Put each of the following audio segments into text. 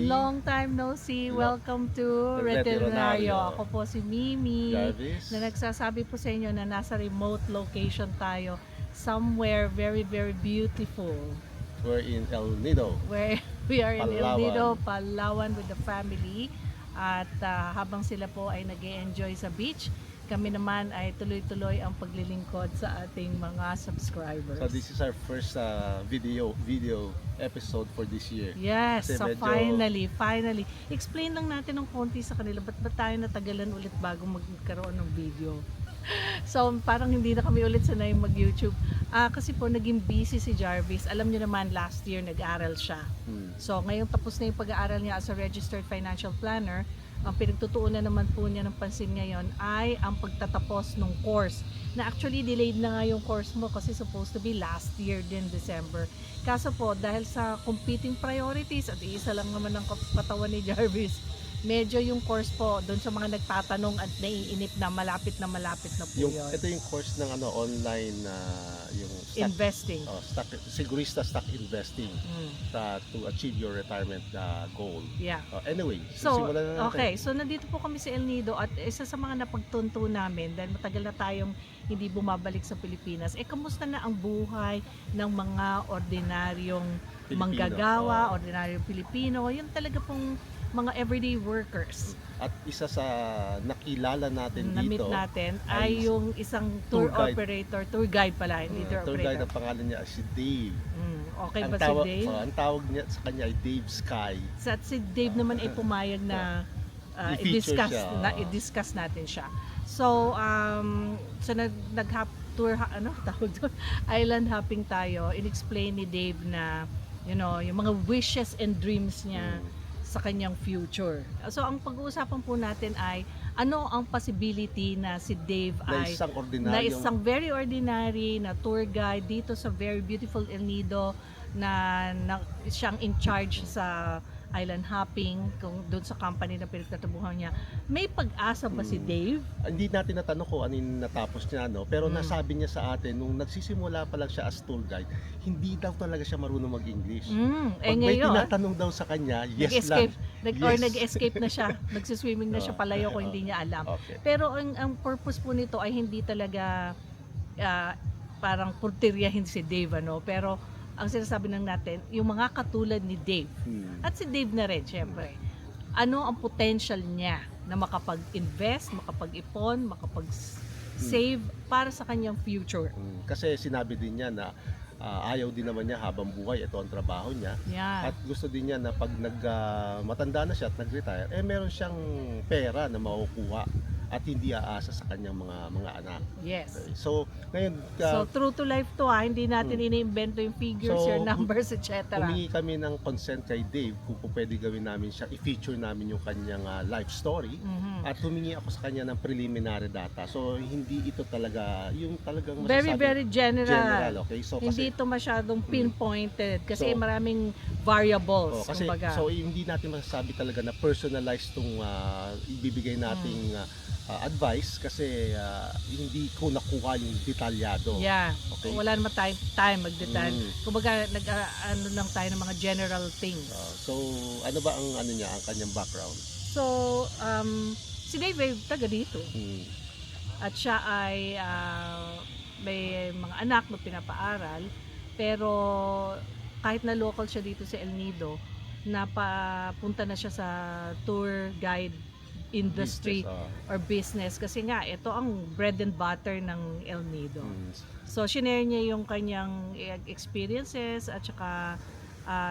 see. Long time no see. Lo- Welcome to Returnaryo. Returnaryo. Ako po si Mimi Jarvis. na nagsasabi po sa inyo na nasa remote location tayo. Somewhere very, very beautiful. We're in El Nido. Where we are in El Palawan. Nido, Palawan with the family. At habang sila po ay nag-e-enjoy sa beach, kami naman ay tuloy-tuloy ang paglilingkod sa ating mga subscribers. So this is our first video episode for this year. Yes, Kasi so medyo- finally. Explain lang natin ng konti sa kanila, ba't ba tayo natagalan ulit bago magkaroon ng video? So parang hindi na kami ulit sanay mag-YouTube. Kasi po naging busy si Jarvis. Alam niyo naman, last year nag-aral siya. So ngayong tapos na yung pag-aaral niya as a registered financial planner, ang pinagtutuunan naman po niya ng pansin ngayon ay ang pagtatapos ng course. Na actually delayed na nga yung course mo kasi supposed to be last year din, December. Kaso po, dahil sa competing priorities at isa lang naman ang katawan ni Jarvis, medyo yung course po doon sa mga nagtatanong at naiinip na malapit na po yun. Ito yung course ng online yung stock, Investing. stock, Sigurista stock investing to achieve your retirement goal. Yeah. Anyway, So, simulan na natin. okay. So, nandito po kami sa El Nido at isa sa mga napagtunto namin dahil matagal na tayong hindi bumabalik sa Pilipinas. Kamusta na ang buhay ng mga ordinaryong Pilipino. manggagawa, ordinaryong Pilipino, yung talaga pong mga everyday workers. At isa sa nakilala natin Na-meet dito, natin ay ay yung isang tour tour guide. operator, tour guide pala, hindi tour tour guide, operator. ang pangalan niya ay si Dave. Okay Ang ba tawag, si Dave? ang tawag niya sa kanya ay Dave Sky. At si Dave naman ay pumayag na I-feature siya. i-discuss natin siya. So nag-tour tawag doon, island hopping tayo. In-explain ni Dave na yung mga wishes and dreams niya sa kanyang future. So ang pag-uusapan po natin ay ano ang possibility na si Dave Na ay isang na ordinaryong isang very ordinary na tour guide dito sa very beautiful El Nido na siyang in charge sa island hopping kung doon sa company na pinagtatrabuhan niya. May pag-asa ba si Dave? hindi natin natanong kung ano yung natapos niya, pero nasabi niya sa atin nung nagsisimula pa lang siya as tour guide, hindi daw talaga siya marunong mag-English. Pag may Ngayon, tinatanong daw sa kanya, yes nag-escape, lang. or Yes. nag-escape na siya, nagsiswimming na siya palayo kung hindi niya alam. Okay. Pero ang purpose po nito ay hindi talaga parang purtiryahin si Dave, pero ang sinasabi lang natin, yung mga katulad ni Dave, at si Dave na rin, syempre, ano ang potential niya na makapag-invest, makapag-ipon, makapag-save para sa kanyang future. Kasi sinabi din niya na ayaw din naman niya habang buhay, ito ang trabaho niya. Yeah. At gusto din niya na pag matanda na siya at nag-retire, meron siyang pera na makukuha at hindi aasa sa kanyang mga anak. Yes. Okay. So, ngayon, So, true to life to hindi natin iniimbento yung figures, So, your numbers, etc. humingi kami ng consent kay Dave kung pwede gawin namin siya, i-feature namin yung kanyang life story. At humingi ako sa kanya ng preliminary data. So, hindi ito talaga yung talagang Very, masasabi very general. Okay? So, Hindi kasi, ito masyadong pinpointed kasi So, maraming variables, kasi kumbaga. so hindi natin masasabi talaga na personalized tong ibibigay nating advice kasi hindi ko nakuha yung detalyado. Yeah. Okay. Wala naman tayong time mag-detalye. Mm. Kumbaga, ano lang tayo ng mga general things. So, ano ba ang ang kanyang background? So, si Dave ay taga dito. At siya ay may mga anak na pinapaaral. Pero kahit na local siya dito sa El Nido, napapunta na siya sa tour guide industry Business, or business. Kasi nga, ito ang bread and butter ng El Nido. mm. So, shinare niya yung kanyang experiences at saka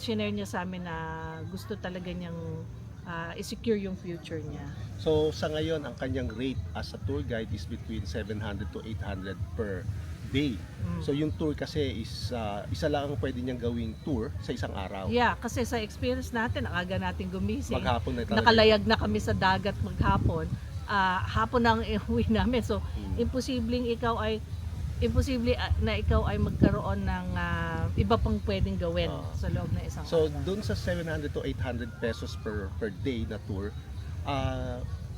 shinare niya sa amin na gusto talaga niyang i-secure yung future niya. So, sa ngayon, ang kanyang rate as a tour guide is between 700 to 800 per day. So, yung tour kasi is isa lang ang pwede niyang gawing tour sa isang araw. Yeah, kasi sa experience natin, ang aga natin gumising. Maghapon na talaga. Nakalayag na kami sa dagat maghapon. Hapon na ang iuwi namin. So, imposible na ikaw ay magkaroon ng iba pang pwedeng gawin sa loob ng isang So, araw. dun sa 700 to 800 pesos per day na tour,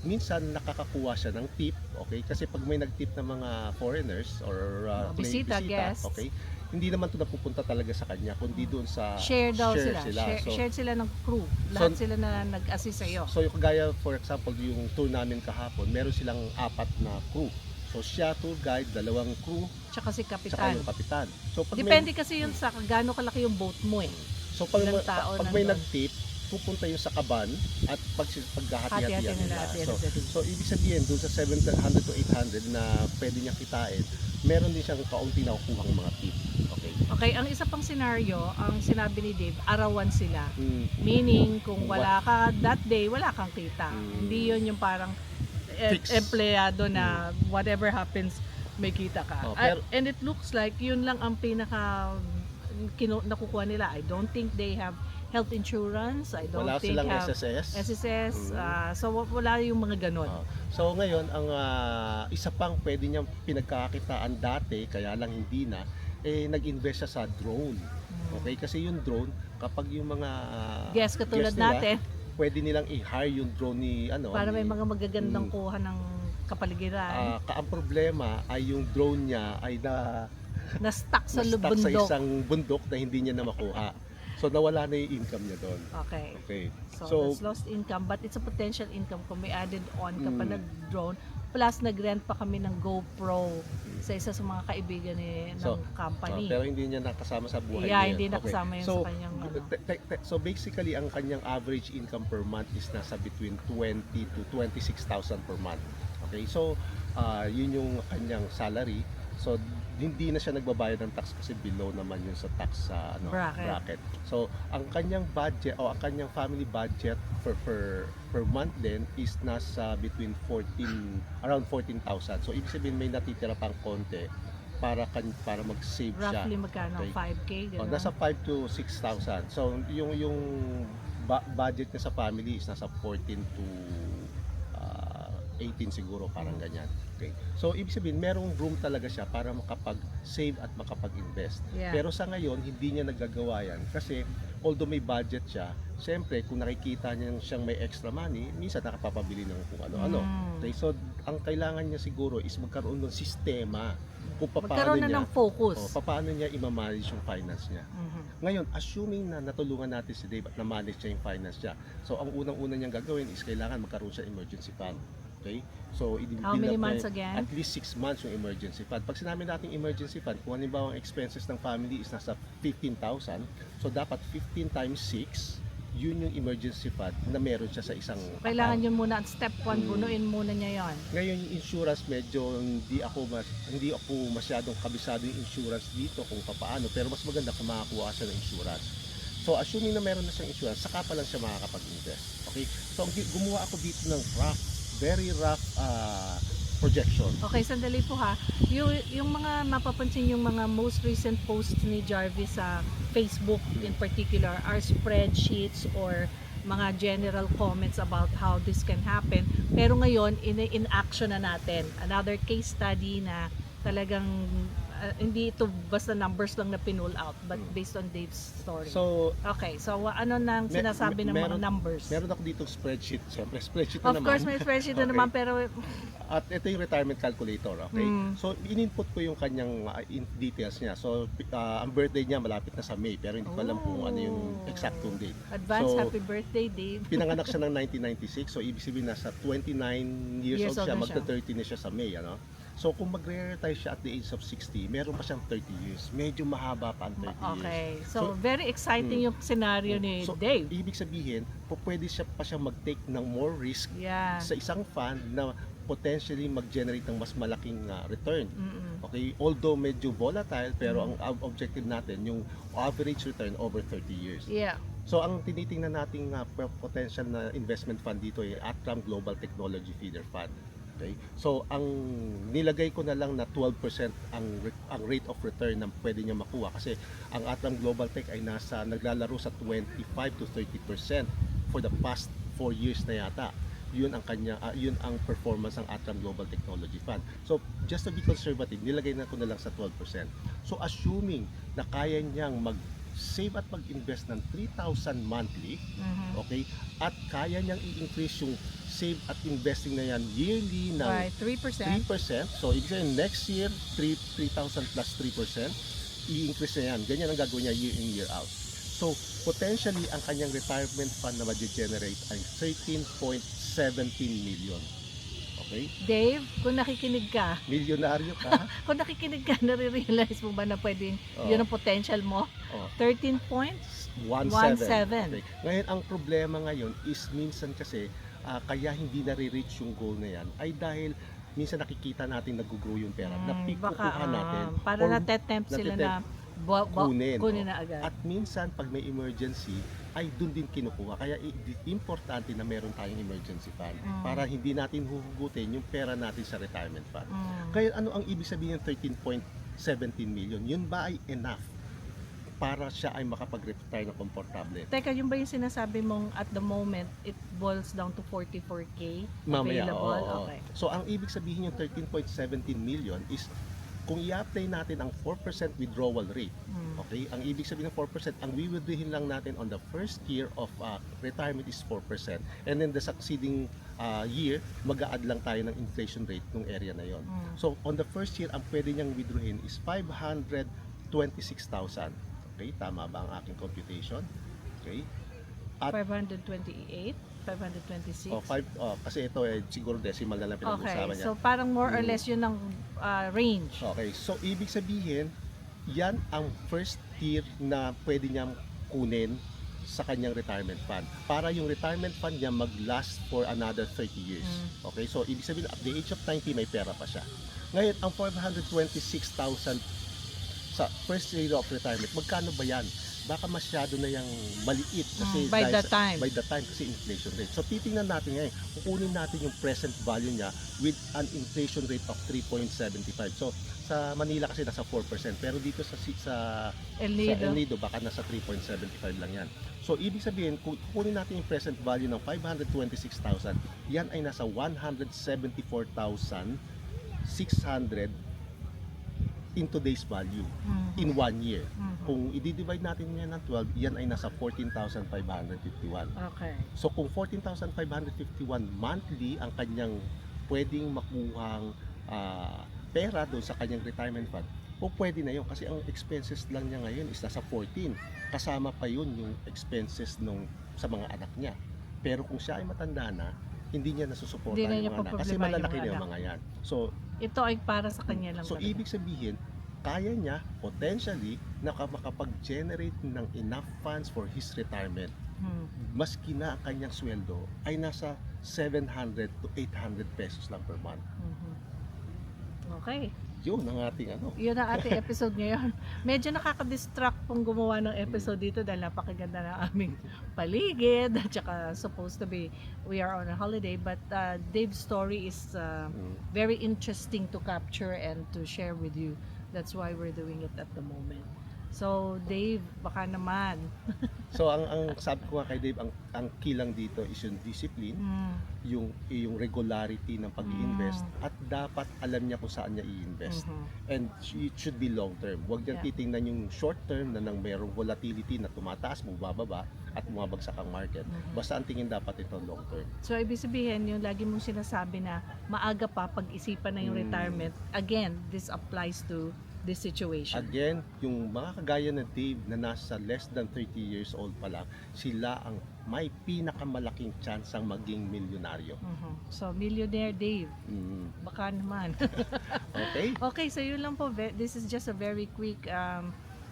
minsan nakakakuha siya ng tip, okay? Kasi pag may nag-tip ng mga foreigners or Bisita, guests. okay? hindi naman ito napupunta talaga sa kanya, kundi doon sa Share daw sila. So, Shared sila ng crew. Lahat sila na nag-assist sa'yo. so yung kagaya, for example, yung tour namin kahapon, meron silang 4 na crew. So siya, tour guide, 2 crew, Tsaka si tsaka Kapitan. yung kapitan. So pag Depende kasi yun sa gaano kalaki yung boat mo eh. so pag, ilang tao pag may nandun. nag-tip, pupunta yung sa kaban at paghahati-hatian Hati-hati nila nila. at the end of the day. So ibig sabihin, doon sa 700 to 800 na pwede niya kitain, meron din siyang kaunti na kukuha mga tip. Okay? Okay, ang isa pang senaryo, ang sinabi ni Dave, arawan sila. Mm. Meaning, kung wala ka that day, wala kang kita. Hindi yun yung parang Fix. empleyado na whatever happens, may kita ka. Oh, pero- And it looks like yun lang ang pinaka nakukuha nila. I don't think they have health insurance. I don't Wala think silang have SSS. SSS. Mm. So wala yung mga ganon. So ngayon, ang isa pang pwede niyang pinagkakakitaan dati, kaya lang hindi na, nag-invest siya sa drone. Okay? Kasi yung drone, kapag yung mga Yes, katulad guest nila, natin. pwede nilang i-hire yung drone ni Para may ni- mga magagandang kuha ng kapaligiran. ang problema ay yung drone niya ay Na-stuck sa na-stuck sa bundok. isang bundok na hindi niya na makuha. So nawala na yung income niya doon. Okay. Okay. So, that's lost income, but it's a potential income kung may added on ka pa Mm. nag-drone. Plus, nag-rent pa kami ng GoPro sa isa sa mga kaibigan ng So, company. pero hindi niya nakasama sa buhay Yeah, niya. hindi nakasama yun so, sa kanyang ano. So basically, ang kanyang average income per month is nasa between 20 to 26,000 per month. Okay, so yun yung kanyang salary. So hindi na siya nagbabayad ng tax kasi below naman yun sa tax sa bracket. So ang kanyang budget o ang kanyang family budget per month din is nasa between around 14,000. So ibig sabihin may natitira pang konti para mag-save siya. Roughly magkano? Okay. 5K? Ganun? Nasa 5 to 6,000. So yung budget niya sa family is nasa 14 to 18 siguro, parang ganyan. Okay. So ibig sabihin merong room talaga siya para makapag-save at makapag-invest. Yeah. Pero sa ngayon hindi niya nagagawa yan kasi although may budget siya, siyempre kung nakikita niya siyang may extra money, minsan nakapapabili ng kung ano-ano. Okay. So ang kailangan niya siguro is magkaroon ng sistema kung paano Magkaroon na niya ng focus. paano niya i-manage yung finance niya. Mhm. Ngayon, assuming na natulungan natin si Dave at na-manage niya yung finance niya, so ang unang-una niyang gagawin is kailangan magkaroon siya emergency fund. Okay? So, How many months again? At least 6 months yung emergency fund. Pag sinabi natin emergency fund, kung halimbawa ang expenses ng family is nasa 15,000, so dapat 15 times 6, yun yung emergency fund na meron siya sa isang Kailangan account. yun muna at step 1, bunuin muna niya yon. Ngayon yung insurance medyo hindi ako masyadong kabisado yung insurance dito kung paano, pero mas maganda kung makakuha siya ng insurance. So assuming na meron na siyang insurance, saka pa lang siya makakapag-invest. Okay? So gumawa ako dito ng very rough projection. Okay, sandali po ha. Yung mga mapapansin yung mga most recent posts ni Jarvis sa Facebook in particular are spreadsheets or mga general comments about how this can happen. Pero ngayon, in action na natin. Another case study na talagang hindi ito basta numbers lang na pinull out but based on Dave's story. So, okay, so ano nang sinasabi ng mga numbers? meron ako dito spreadsheet. Siyempre, spreadsheet na Of naman. course, may spreadsheet na Okay. naman pero At ito yung retirement calculator, okay? So, in-input ko yung kanyang details niya. So, ang birthday niya malapit na sa May, pero hindi ko alam kung ano yung exactong date. advance So, happy birthday, Dave. Pinanganak siya ng 1996, so ibig sabihin nasa 29 years old siya, old na siya. magta-30 na siya sa May, ano? So, kung magre-retire siya at the age of 60, meron pa siyang 30 years. Medyo mahaba pa ang 30 years. Okay. So, very exciting yung scenario ni So, Dave. ibig sabihin, pwede siya pa siyang mag-take ng more risk Yeah. sa isang fund na potentially mag-generate ng mas malaking return. Mm-mm. Okay, although medyo volatile, pero ang objective natin yung average return over 30 years. Yeah. So ang tinitingnan nating potential na investment fund dito ay Atram Global Technology Feeder Fund. Okay? So ang nilagay ko na lang na 12% ang rate of return na pwede niya makuha kasi ang Atram Global Tech ay naglalaro sa 25 to 30% for the past 4 years na yata. Yun ang performance ng Atram Global Technology Fund. So just to be conservative, nilagay na ko na lang sa 12%. So assuming na kaya niyang mag-save at mag-invest ng 3,000 monthly, Mhm. okay? At kaya niyang i-increase yung save at investing na yan yearly ng By 3%. 3%. So ibig sabihin next year 3,000 plus 3%. i-increase na yan. Ganyan ang gagawin niya year in, year out. So, potentially, ang kanyang retirement fund na ma-generate ay 13.17 million. Okay? Dave, kung nakikinig ka, Milyonaryo ka. kung nakikinig ka, nare-realize mo ba na pwedeng Oo. yun ang potential mo? Oo. 13 points? 1.7. Okay. Ngayon, ang problema ngayon is minsan kasi kaya hindi nare-reach yung goal na yan ay dahil minsan nakikita natin nag-grow yung pera. Napikukuha natin. Para or natetempt sila na kunin na agad. At minsan, pag may emergency, ay dun din kinukuha. Kaya importante na meron tayong emergency fund para hindi natin huhugutin yung pera natin sa retirement fund. Kaya ano ang ibig sabihin ng 13.17 million? Yun ba ay enough para siya ay makapag-retire na komportable? Teka, yun ba yung sinasabi mong at the moment, it boils down to 44K Mamaya, available? oo. Okay. So, ang ibig sabihin yung 13.17 million is kung i-apply natin ang 4% withdrawal rate, okay, ang ibig sabihin ng 4%, ang wiwithdrawin lang natin on the first year of retirement is 4%. And then the succeeding year, mag-a-add lang tayo ng inflation rate ng area na yon. So, on the first year, ang pwede niyang withdrawin is 526,000. Okay, tama ba ang aking computation? Okay. At 528? 526? kasi ito siguro decimal na lang Okay, pinag-uusapan niya. so parang more or less yun ang range. Okay, so ibig sabihin, yan ang first tier na pwede niyang kunin sa kanyang retirement fund. Para yung retirement fund niya mag-last for another 30 years. Okay, so ibig sabihin, at the age of 90, may pera pa siya. Ngayon, ang 526,000 sa first year of retirement, magkano ba yan? Baka masyado na yung maliit kasi by the time kasi inflation rate. So titingnan natin ngayon, kukunin natin yung present value niya with an inflation rate of 3.75. So sa Manila kasi nasa 4%, pero dito sa El El Nido baka nasa 3.75 lang yan. So ibig sabihin, kung kukunin natin yung present value ng 526,000, yan ay nasa 174,600 in today's value in 1 year. Kung i-divide natin yan ng 12, yan ay nasa 14,551. Okay. So kung 14,551 monthly ang kanyang pwedeng makuhang pera doon sa kanyang retirement fund, o pwede na yun kasi ang expenses lang niya ngayon is nasa 14. Kasama pa yun yung expenses sa mga anak niya. Pero kung siya ay matanda na, hindi niya nasusuportahan Hindi na niya yung mga anak kasi poproblema malalaki yung na yung anak. mga yan. So Ito ay para sa kanya lang. So talaga. ibig sabihin, kaya niya potentially na makapag-generate ng enough funds for his retirement. Maski na ang kanyang sweldo ay nasa 700 to 800 pesos lang per month. Okay. Yun ang ating Yun ang ating episode ngayon. Medyo nakaka-distract pong gumawa ng episode dito dahil napakaganda ng aming paligid at saka supposed to be we are on a holiday, but Dave's story is very interesting to capture and to share with you. That's why we're doing it at the moment. So Dave, baka naman. So ang sabi ko nga kay Dave, ang key lang dito is yung discipline, yung regularity ng pag-i-invest at dapat alam niya kung saan niya i-invest. And it should be long term. Huwag niya titingnan yung short term na nang mayroong volatility na tumataas, bumababa at bumabagsak ang market. Basta ang tingin dapat ito long term. So ibig sabihin, yung lagi mong sinasabi na maaga pa pag-isipan na yung retirement, again, this applies to this situation. Again, yung mga kagaya na Dave na nasa less than 30 years old pa lang, sila ang may pinakamalaking chance ang maging milyonaryo. So, Millionaire Dave, baka naman. Okay? Okay, so yun lang po. This is just a very quick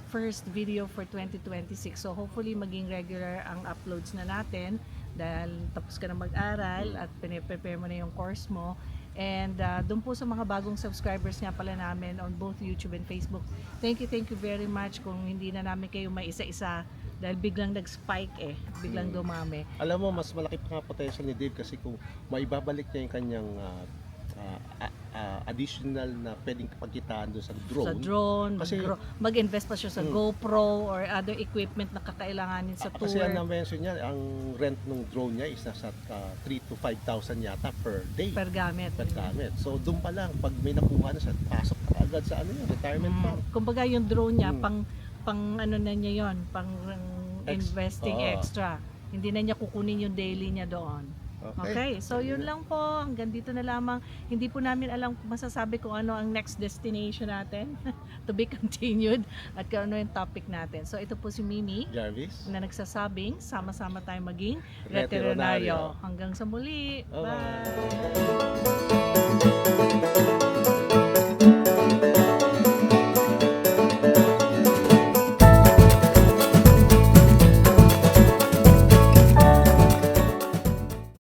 first video for 2026. So, hopefully maging regular ang uploads na natin dahil tapos ka na mag-aral at prepare mo na yung course mo. And doon po sa mga bagong subscribers nga pala namin on both YouTube and Facebook, thank you very much. Kung hindi na namin kayo may isa-isa dahil biglang nag-spike biglang dumami. Alam mo, mas malaki pa nga potential ni Dave kasi kung maibabalik niya yung kanyang additional na pwedeng pagkitaan doon sa drone. Sa drone, Kasi- mag-invest pa siya sa GoPro or other equipment na kakailanganin sa tour. Kasi ang na-mention niya, ang rent ng drone niya is nasa 3 to 5,000 yata per day. Per gamit. Per gamit. So doon pa lang, pag may nakuha na siya, pasok ka agad sa retirement fund. Kumbaga yung drone niya, pang ano na niya yon, pang investing Oo. extra. Hindi na niya kukunin yung daily niya doon. Okay, so yun lang po. Hanggang dito na lamang. Hindi po namin alam masasabi kung ano ang next destination natin to be continued at kung ano yung topic natin. So ito po si Mimi Jarvis? na nagsasabing sama-sama tayong maging Veterinario. veterinaryo. Hanggang sa muli. Bye-bye. Bye!